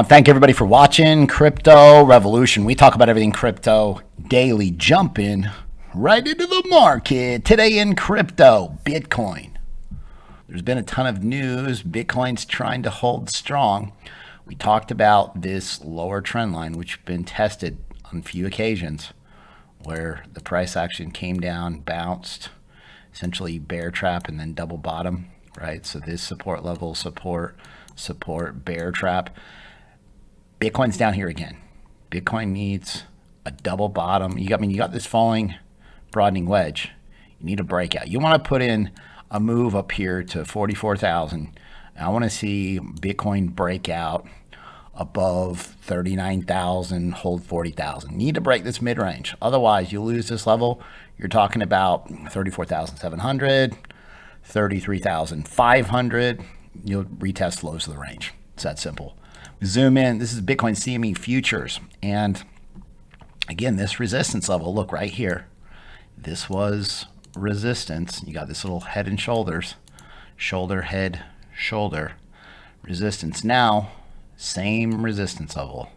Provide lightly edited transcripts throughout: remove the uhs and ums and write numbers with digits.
I want to thank everybody for watching Crypto Revolution. We talk about everything crypto daily, jumping right into the market. Today in crypto, Bitcoin. There's been a ton of news. Bitcoin's trying to hold strong. We talked about this lower trend line, which has been tested on a few occasions, where the price action came down, bounced, essentially bear trap, and then double bottom, right? So this support level, support, bear trap. Bitcoin's down here again. Bitcoin needs a double bottom. You got this falling, broadening wedge. You need a breakout. You want to put in a move up here to 44,000. I want to see Bitcoin break out above 39,000, hold 40,000. Need to break this mid-range. Otherwise, you lose this level. You're talking about 34,700, 33,500. You'll retest lows of the range. It's that simple. Zoom in. This is Bitcoin CME futures. And again, this resistance level, look right here. This was resistance. You got this little head and shoulders, shoulder, head, shoulder, resistance. Now, same resistance level.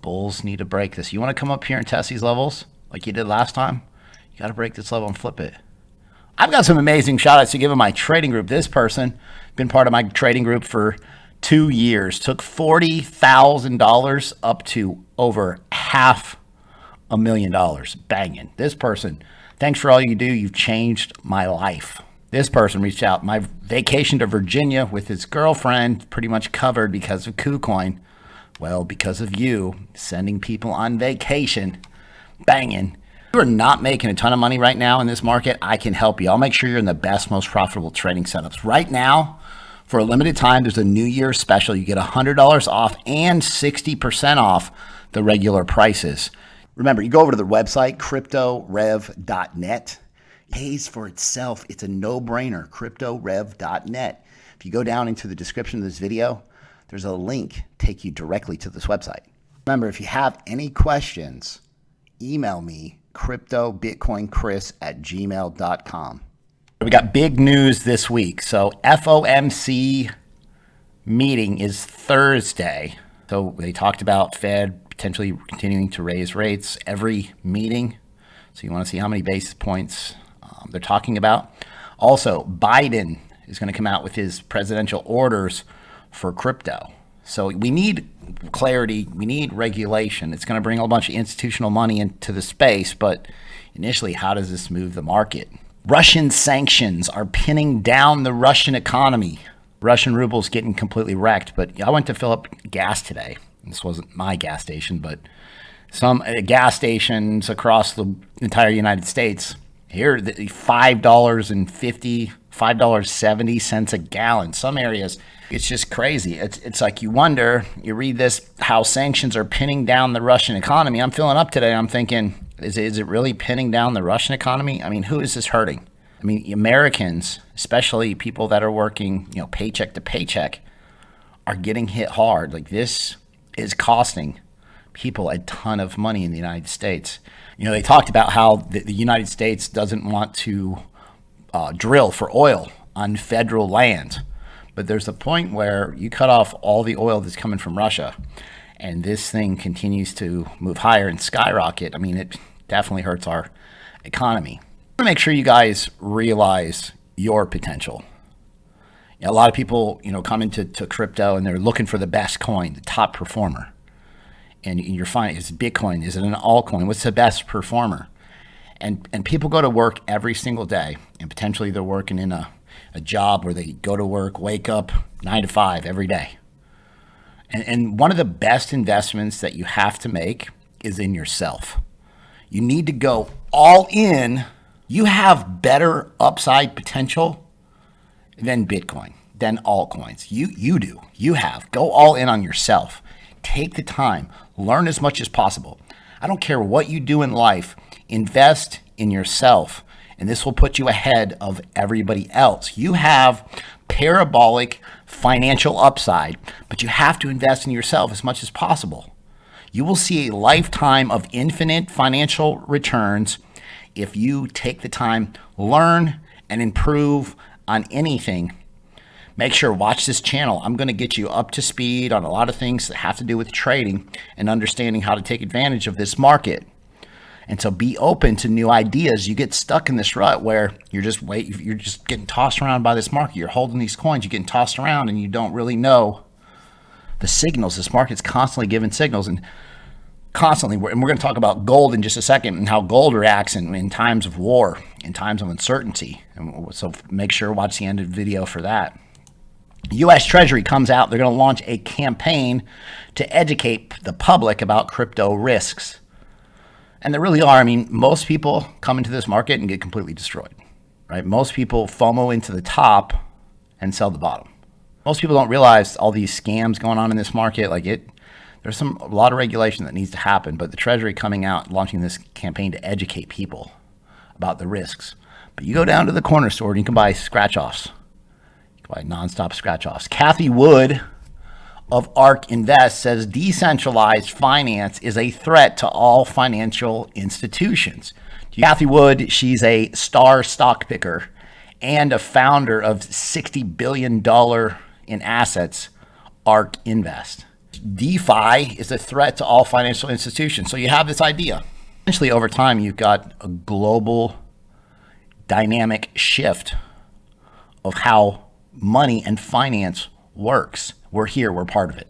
Bulls need to break this. You want to come up here and test these levels like you did last time? You got to break this level and flip it. I've got some amazing shout outs to give in my trading group. This person, been part of my trading group for 2 years, took $40,000 up to over $500,000. Banging. This person, thanks for all you do. You've changed my life. This person reached out. My vacation to Virginia with his girlfriend pretty much covered because of Kucoin. Well, because of you sending people on vacation. Banging. If you are not making a ton of money right now in this market, I can help you. I'll make sure you're in the best, most profitable trading setups. Right now, for a limited time, there's a New Year's special. You get $100 off and 60% off the regular prices. Remember, you go over to the website, cryptorev.net. It pays for itself. It's a no-brainer, cryptorev.net. If you go down into the description of this video, there's a link take you directly to this website. Remember, if you have any questions, email me, cryptobitcoinchris@gmail.com. We got big news this week. So FOMC meeting is Thursday. So they talked about Fed potentially continuing to raise rates every meeting. So you want to see how many basis points they're talking about. Also, Biden is going to come out with his presidential orders for crypto. So we need clarity. We need regulation. It's going to bring a bunch of institutional money into the space. But initially, how does this move the market? Russian sanctions are pinning down the Russian economy. Russian ruble's getting completely wrecked. But I went to fill up gas today. This wasn't my gas station, but some gas stations across the entire United States. Here, $5.50, $5.70 a gallon. Some areas, it's just crazy. It's like you wonder, you read this, how sanctions are pinning down the Russian economy. I'm filling up today. I'm thinking, is it really pinning down the Russian economy? I mean, who is this hurting? I mean, Americans, especially people that are working, paycheck to paycheck, are getting hit hard. Like, this is costing people a ton of money in the United States. They talked about how the United States doesn't want to drill for oil on federal land. But there's a point where you cut off all the oil that's coming from Russia, and this thing continues to move higher and skyrocket. I mean, it definitely hurts our economy. I want to make sure you guys realize your potential. A lot of people, come into crypto and they're looking for the best coin, the top performer. And you're finding, is it Bitcoin? Is it an altcoin? What's the best performer? And people go to work every single day, and potentially they're working in a job where they go to work, wake up 9 to 5 every day. And one of the best investments that you have to make is in yourself. You need to go all in. You have better upside potential than Bitcoin, than altcoins. You do. You have. Go all in on yourself. Take the time. Learn as much as possible. I don't care what you do in life. Invest in yourself, and this will put you ahead of everybody else. You have parabolic financial upside, but you have to invest in yourself as much as possible. You will see a lifetime of infinite financial returns if you take the time, learn, and improve on anything. make sure watch this channel. I'm going to get you up to speed on a lot of things that have to do with trading and understanding how to take advantage of this market. And so be open to new ideas. You get stuck in this rut where you're just getting tossed around by this market. You're holding these coins, you're getting tossed around, and you don't really know the signals. This market's constantly giving signals, and constantly, and we're going to talk about gold in just a second and how gold reacts in times of war, in times of uncertainty. And so make sure watch the end of the video for that. U.S. Treasury comes out. They're going to launch a campaign to educate the public about crypto risks. And there really are. I mean, most people come into this market and get completely destroyed, right? Most people FOMO into the top and sell the bottom. Most people don't realize all these scams going on in this market. There's a lot of regulation that needs to happen, but the Treasury coming out, launching this campaign to educate people about the risks. But you go down to the corner store and you can buy scratch-offs. You can buy nonstop scratch-offs. Cathie Wood of ARK Invest says decentralized finance is a threat to all financial institutions. Cathie Wood, she's a star stock picker and a founder of $60 billion in assets, ARK Invest. DeFi is a threat to all financial institutions. So you have this idea. Essentially, over time, you've got a global dynamic shift of how money and finance works. We're here, we're part of it.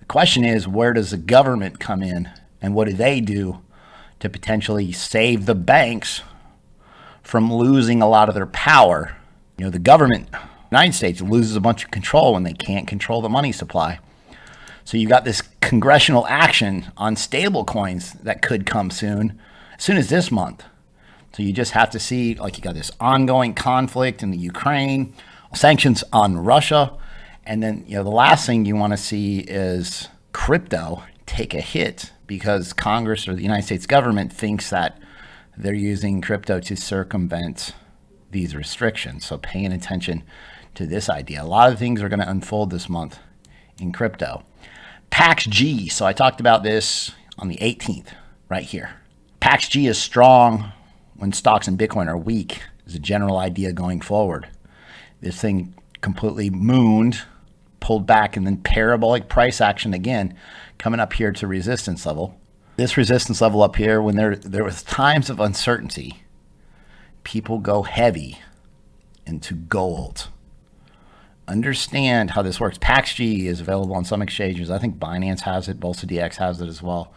The question is, where does the government come in, and what do they do to potentially save the banks from losing a lot of their power? You know, the government, the United States, loses a bunch of control when they can't control the money supply. So you got this congressional action on stable coins that could come soon, as soon as this month. So you just have to see, you got this ongoing conflict in the Ukraine, sanctions on Russia. And then, the last thing you want to see is crypto take a hit because Congress or the United States government thinks that they're using crypto to circumvent these restrictions. So paying attention to this idea. A lot of things are going to unfold this month in crypto. PAXG. So I talked about this on the 18th right here. PAXG is strong when stocks and Bitcoin are weak is a general idea going forward. This thing completely mooned, pulled back, and then parabolic price action again, coming up here to resistance level. This resistance level up here, when there was times of uncertainty, people go heavy into gold. Understand how this works. PAXG is available on some exchanges. I think Binance has it. BolsaDX has it as well.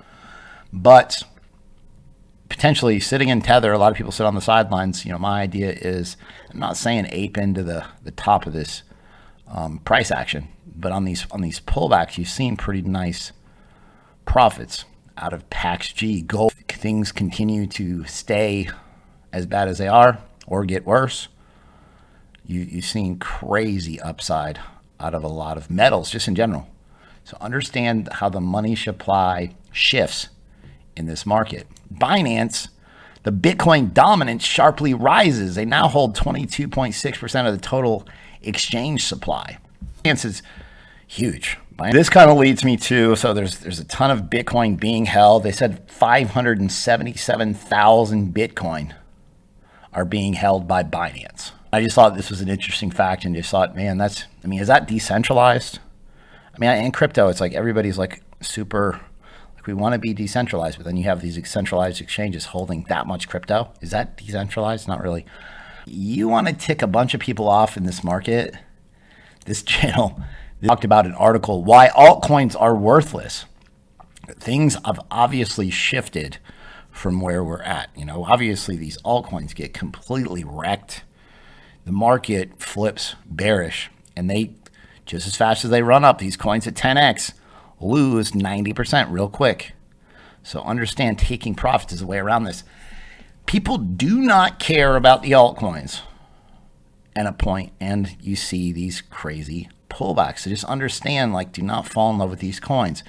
But potentially sitting in Tether, a lot of people sit on the sidelines. My idea is, I'm not saying ape into the top of this price action, but on these pullbacks, you've seen pretty nice profits out of PAXG. Gold, things continue to stay as bad as they are or get worse. You've seen crazy upside out of a lot of metals just in general. So understand how the money supply shifts in this market. Binance, the Bitcoin dominance sharply rises. They now hold 22.6% of the total exchange supply. Binance is huge. This kind of leads me to, so there's a ton of Bitcoin being held. They said 577,000 Bitcoin are being held by Binance. I just thought this was an interesting fact and just thought, man, is that decentralized? In crypto, it's everybody's super, we want to be decentralized, but then you have these centralized exchanges holding that much crypto. Is that decentralized? Not really. You want to tick a bunch of people off in this market. This channel talked about an article, why altcoins are worthless. Things have obviously shifted from where we're at. Obviously these altcoins get completely wrecked. The market flips bearish, and they, just as fast as they run up, these coins at 10x lose 90% real quick. So understand taking profits is a way around this. People do not care about the altcoins at a point, and you see these crazy pullbacks. So just understand, do not fall in love with these coins.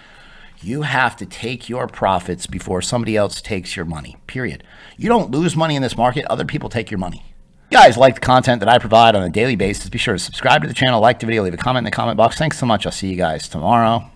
You have to take your profits before somebody else takes your money, period. You don't lose money in this market. Other people take your money. If you guys like the content that I provide on a daily basis, be sure to subscribe to the channel, like the video, leave a comment in the comment box. Thanks so much. I'll see you guys tomorrow.